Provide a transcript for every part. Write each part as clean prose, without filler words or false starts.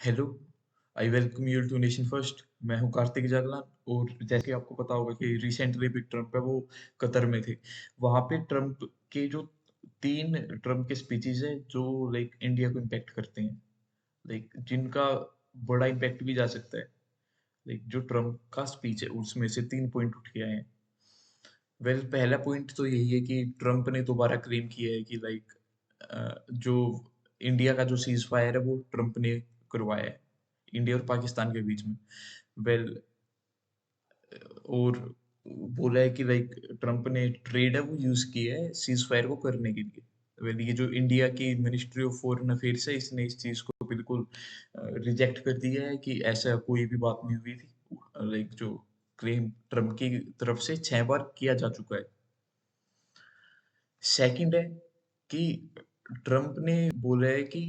Hello, I welcome you to nation first. मैं हूं कार्तिक जागलान। और जैसे कि आपको पता होगा कि रिसेंटली भी ट्रम्प है वो कतर में थे। वहां पे ट्रम्प के जो तीन ट्रम्प के स्पीचेस है जो लाइक इंडिया को इम्पेक्ट करते हैं, लाइक जिनका बड़ा इम्पैक्ट भी जा सकता है। लाइक जो ट्रम्प का स्पीच है उसमें से तीन पॉइंट उठ के आए हैं। पहला पॉइंट तो यही है कि ट्रम्प ने दोबारा क्लेम किया है कि लाइक जो इंडिया का जो सीज फायर है वो ट्रम्प ने करवाया है इंडिया और पाकिस्तान के बीच में। वेल और बोला है कि लाइक ट्रम्प ने ट्रेड है वो यूज किया है सीज फायर को करने के लिए। ये जो इंडिया की मिनिस्ट्री ऑफ फॉरेन अफेयर्स है इसने इस चीज को बिल्कुल रिजेक्ट कर दिया है कि ऐसा कोई भी बात नहीं हुई थी। लाइक जो क्लेम ट्रम्प की तरफ से 6 बार किया जा चुका है। सेकंड है कि ट्रम्प ने बोला है कि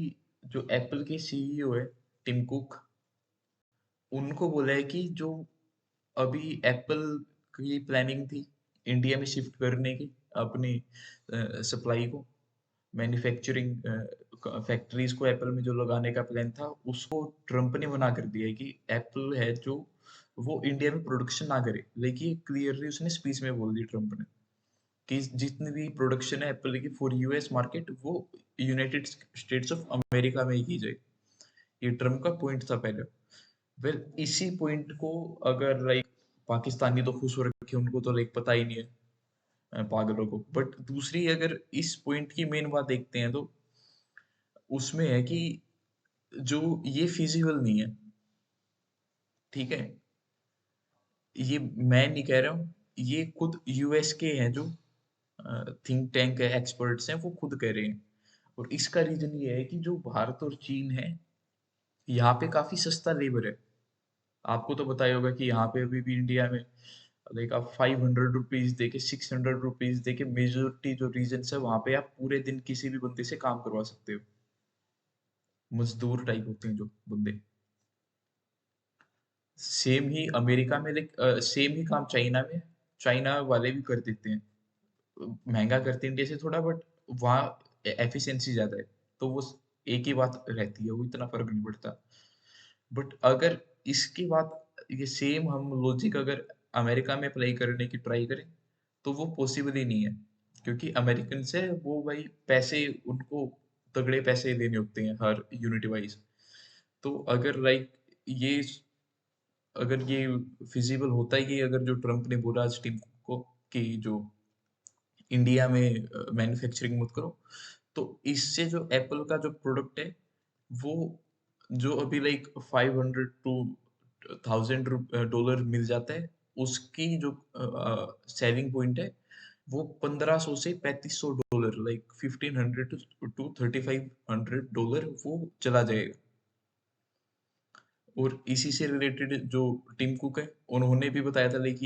जो एप्पल के सीईओ है टिम कुक, उनको बोला है कि जो अभी एप्पल की प्लानिंग थी इंडिया में शिफ्ट करने की अपनी सप्लाई को, मैन्युफैक्चरिंग फैक्ट्रीज को एप्पल में जो लगाने का प्लान था उसको ट्रम्प ने मना कर दिया है कि एप्पल है जो वो इंडिया में प्रोडक्शन ना करे। लेकिन ये क्लियरली उसने स्पीच में बोल दी ट्रम्प ने कि जितनी भी प्रोडक्शन है एप्पल की फॉर यूएस मार्केट वो यूनाइटेड स्टेट्स ऑफ अमेरिका में ही की जाए। ये ट्रम्प का पॉइंट था पहले। इसी पॉइंट को अगर लाइक पाकिस्तानी तो खुश हो रखे उनको तो लाइक पता ही नहीं है पागलों को। बट दूसरी अगर इस पॉइंट की मेन बात देखते हैं तो उसमें है कि जो ये फिजिबल नहीं है, ठीक है। ये मैं नहीं कह रहा हूँ, ये खुद यूएस के हैं जो थिंक टैंक है, एक्सपर्ट्स हैं, वो खुद कह रहे हैं। और इसका रीजन ये है कि जो भारत और चीन है यहाँ पे काफी सस्ता लेबर है। आपको तो पता ही होगा कि यहाँ पे अभी भी इंडिया में लाइक आप 500 रुपीज दे के 600 रुपीज दे के मेजोरिटी जो रीजन है वहां पे आप पूरे दिन किसी भी बंदे से काम करवा सकते हो। मजदूर टाइप होते हैं जो बंदे। सेम ही अमेरिका में लाइक सेम ही काम चाइना में, चाइना वाले भी कर देते हैं। महंगा करते हैं इंडिया से थोड़ा, बट वहाँ एफिशिएंसी ज्यादा है। तो वो एक ही बात रहती है, वो इतना फर्क नहीं पड़ता। बट अगर इसके बाद ये सेम हम लॉजिक अगर अमेरिका में अप्लाई करने की ट्राई करें तो वो पॉसिबल ही नहीं है। क्योंकि अमेरिकन से वो भाई पैसे उनको तगड़े पैसे देने होते हैं हर यूनिट वाइज। तो अगर लाइक ये अगर ये फिजिबल होता ही, अगर जो ट्रम्प ने बोला आज टीम को कि जो इंडिया में मैन्युफैक्चरिंग मत करो, तो इससे जो एप्पल का जो प्रोडक्ट है वो जो अभी लाइक 500 to 1000 डॉलर मिल जाता है, उसकी जो सेलिंग पॉइंट है वो 1500 से 3500 डॉलर, लाइक 1500 to 3500 डॉलर वो चला जाएगा। और इसी से रिलेटेड जो टिम कुक है उन्होंने भी बताया था लाइक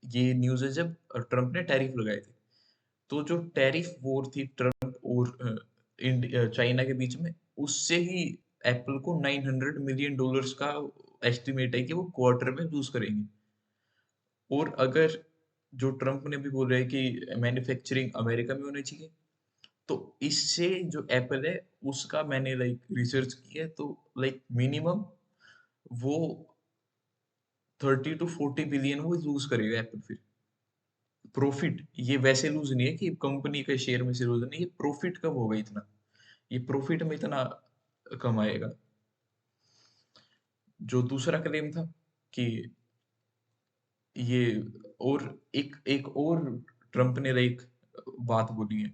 ये न्यूज़ है जब ट्रम्प ने टैरिफ लगाए थे। तो जो टैरिफ वॉर थी ट्रम्प और चाइना के बीच में, उससे ही एप्पल को $900 मिलियन का एस्टिमेट है कि वो क्वार्टर में लूज करेंगे। और अगर जो ट्रम्प ने भी बोला है कि मैन्युफैक्चरिंग अमेरिका में होनी चाहिए, तो इससे जो एप्पल है उसका मैंने लाइक रिसर्च किया है तो लाइक मिनिमम वो 30 to 40 बिलियन वो लूज करेगा एप्पल फिर। प्रॉफिट ये वैसे लूज नहीं है कि कंपनी के शेयर में से लूज नहीं, ये प्रॉफिट कब होगा इतना, ये प्रॉफिट में इतना कम आएगा। जो दूसरा क्लेम था कि ये, और एक और ट्रम्प ने लाइक बात बोली है।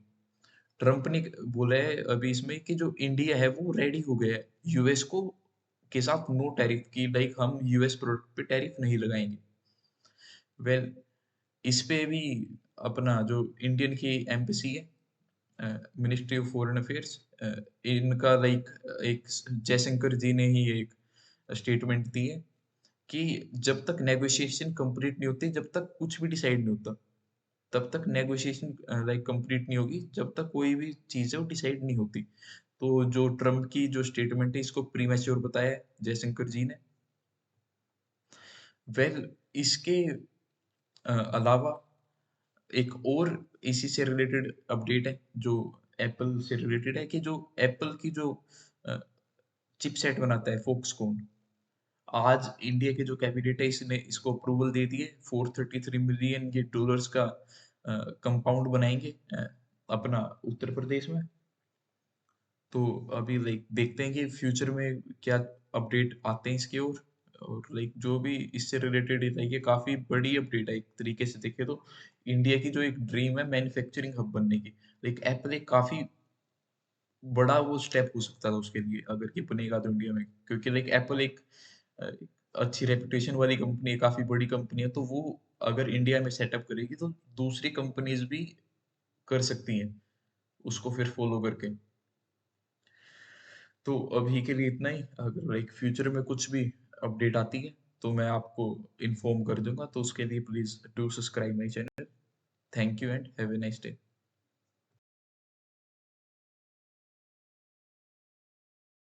ट्रम्प ने बोला है अभी इसमें कि जो इंडिया है वो रेडी हो गया है यूएस को के साथ नो टैरिफ की, लाइक हम यूएस प्रोडक्ट पे टैरिफ नहीं लगाएंगे। वेल इस पे भी अपना जो इंडियन की एम्बेसी है, मिनिस्ट्री ऑफ फॉरेन अफेयर्स, इनका लाइक एक जयशंकर जी ने ही एक स्टेटमेंट दी है कि जब तक नेगोशिएशन कंप्लीट नहीं होती, जब तक कुछ भी डिसाइड नहीं होता, तब तक नेगोशिएशन लाइक कंप्लीट नहीं होगी, जब तक कोई भी चीज़ है वो डिसाइड नहीं होती। तो जो ट्रम्प की जो स्टेटमेंट है इसको प्रीमेच्योर बताया है जयशंकर जी ने। इसके अलावा एक और इसी से रिलेटेड अपडेट है जो एप्पल से रिलेटेड है कि जो एप्पल की जो चिपसेट बनाता है फॉक्सकॉन। आज इंडिया के जो कैबिनेट है इसने इसको अप्रूवल दे दी है, 433 मिलियन ये डॉलर्स का कंपाउंड बनाएंगे अपना उत्तर प्रदेश में। तो अभी लाइक देखते हैं कि फ्यूचर में क्या अपडेट आते हैं इसके और लाइक जो भी इससे रिलेटेड है लाइक ये काफी बड़ी अपडेट है एक तरीके से देखे तो। इंडिया की जो एक ड्रीम है मैन्युफैक्चरिंग हब बनने की, लाइक एप्पल एक काफी बड़ा वो स्टेप हो सकता था उसके लिए अगर ये बनेगा तो इंडिया में, क्योंकि लाइक एप्पल एक अ, अच्छी रेपुटेशन वाली कंपनी है, काफी बड़ी कंपनी है, तो वो अगर इंडिया में सेटअप करेगी तो दूसरी कंपनीज भी कर सकती हैं उसको फिर फॉलो करके। तो अभी के लिए इतना ही, अगर लाइक फ्यूचर में कुछ भी अपडेट आती है तो मैं आपको इन्फॉर्म कर दूंगा, तो उसके लिए please do subscribe my channel. Thank you and have a nice day.